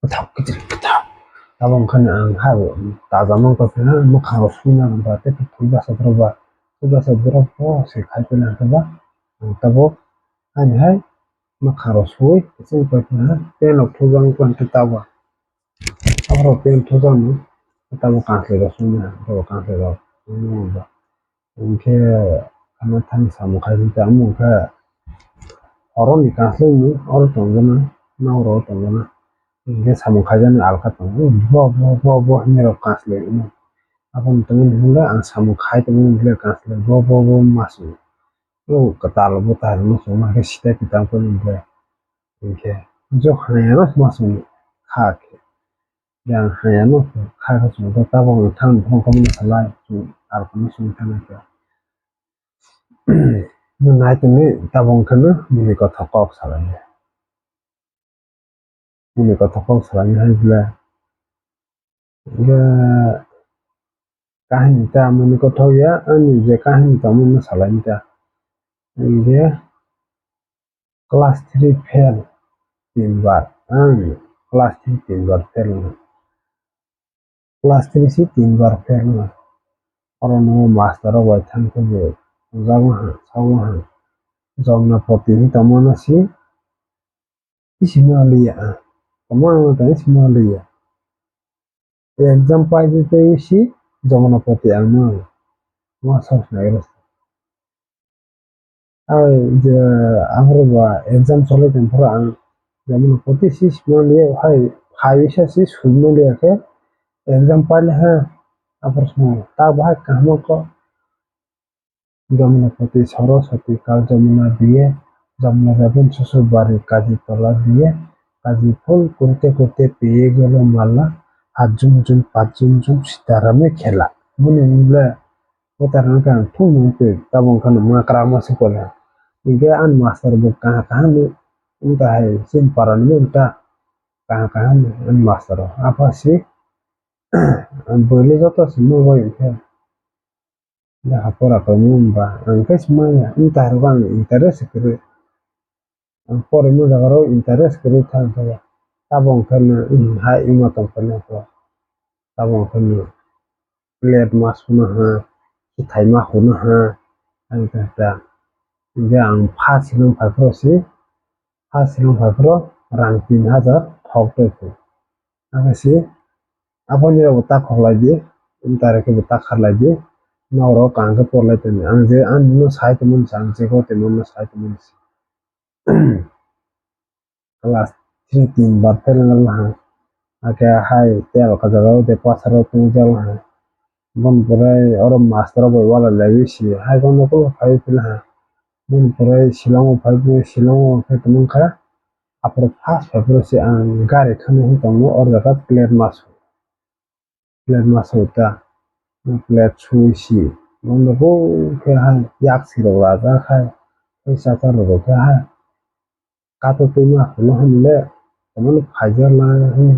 Ketawa kecil ketawa. Tabong kan ang haro tazamon ko pina mukha suna ba te tuba sa drop ko se khai pina ba tabo an hai mukha sui sin ko pina pen of tuzang ko tawa abro pen tuzang tabo kan se suna tabo kan se ba inke ana tan samu khai ta mu ka oro ni kan se ni oro tongana na oro tongana inke samu khai jan alka tongo bo ni ro kan se Abang temen hula ang samu khai temen hula kansle bo masu yo katalo bo tar masu ma ke sita pitang ko hula inke jo hanya no masu kha ke yang hanya no kha ka su ta bo thang thong ko na salai su ar ko su thang ka no nai te ni ta bong kana ni ko thokok salai hai hula ya kahin ta muni ko thoya ani je kahin ta mun salai ta ini kelas 3 fail timbar kelas 3 timbar fail kelas 3 si timbar fail orang no master wa thang ko bo sawa jomna poti tamana si ismalia tamana ta ismalia exam pai de si jomna poti amma ma sa na ai je amro ba exam chole tempora ang jomna poti si ismalia hai khawisha si ismalia ke exam pale ha apa semua tak bahas kamu kok Jamunapati Saraswati Kal Jamuna দিয়ে যমুনা যাবেন শ্বশুর বাড়ি কাজী তলা দিয়ে কাজী ফুল করতে করতে পেয়ে গেল মালা হাত ঝুমঝুম পাঁচ ঝুমঝুম সীতারামে খেলা মনে নিলে ও তার নাম ঠুং মুখে তাবং খান মাকড়া মাসে কোলে ইগে আন মাস্টার বুক কাহা কাহা নে উনটা है सिम पारन में उनटा कहाँ कहाँ अन master apa sih boleh jatuh semua boy ya hapura kamumba anke semuanya entar bang interes kere por mo dagaro interes kere tan saya tabong kana hai imatong kana ko tabong kana plate masuna ha thai ma huna ha ai ta yang pasilong phapro si pasilong phapro rang 3000 thokte ko aga si aponi ro ta kholai di intare ke ta kharlai di Noro kangke porle tene anje an no sai temen sangse ko temen no sai temen kelas 3 bar pelengal ha ake hai tel ka jagao de pasaro tu jal ha bon purai oro master boy wala lewi si hai kon ko phai pil ha bon purai silong ke temen kha apro fast febro si an gare khane hi tong or jagat clear mas hota plate chui si bon ko ke ha yak si ro ra khai पैसा ta ro ka ha ka to pe ma lo han le temen phajar la hi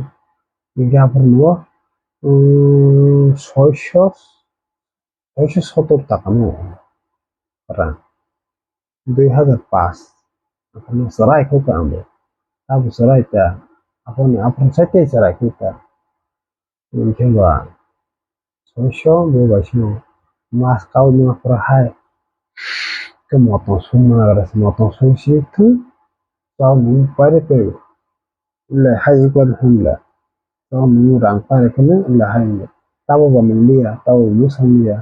বিজ্ঞাপন ও 670 টাকা no ran 2005 এখন serai ko ka ambo tabu serai ta apon sete serai ko ta ini ba 600 bo ba sino mas kau ni pra hai ke moto suma gara moto sushi tu tao mu pare pe le hai ko hun la tao mu rang pare ko le hai tao ba min lia tao mu sang lia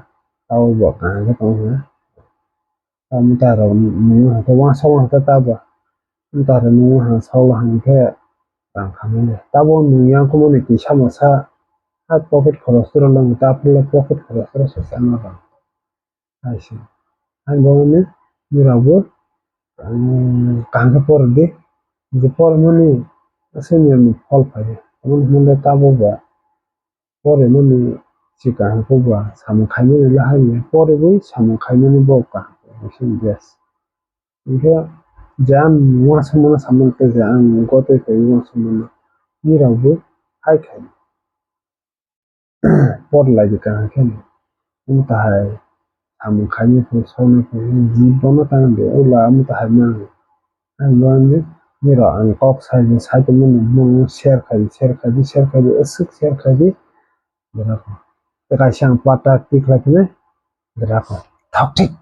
tao ba ka ga tao ha tao mu ta ro mu ha to wa so ha ta ba mu ta ro mu ha so ha ke rang kha ne tao mu yang ko ne ki sa ma sa ha pocket cholesterol lang ta pula pocket cholesterol sa sa na ba hai si hai ba ne ni ra bo ka ga por de por mo ni ase ni fol pa mo le tao ba pore mani chika ko ba sam khaime la ha ye pore boi sam khaime ni bo ka sin yes ihe jam wa samana saman ke jam gote ke wa samana ni ra bo hai khai por la de ka ke ni ta hai sam khaime ko sone ko ji bono ta de la mu ta hai ma hai lo ni Miro ang kok sai mo mo share khadi asuk share khadi berako. Tekai sang pata tik lagi ne berako. Thok tik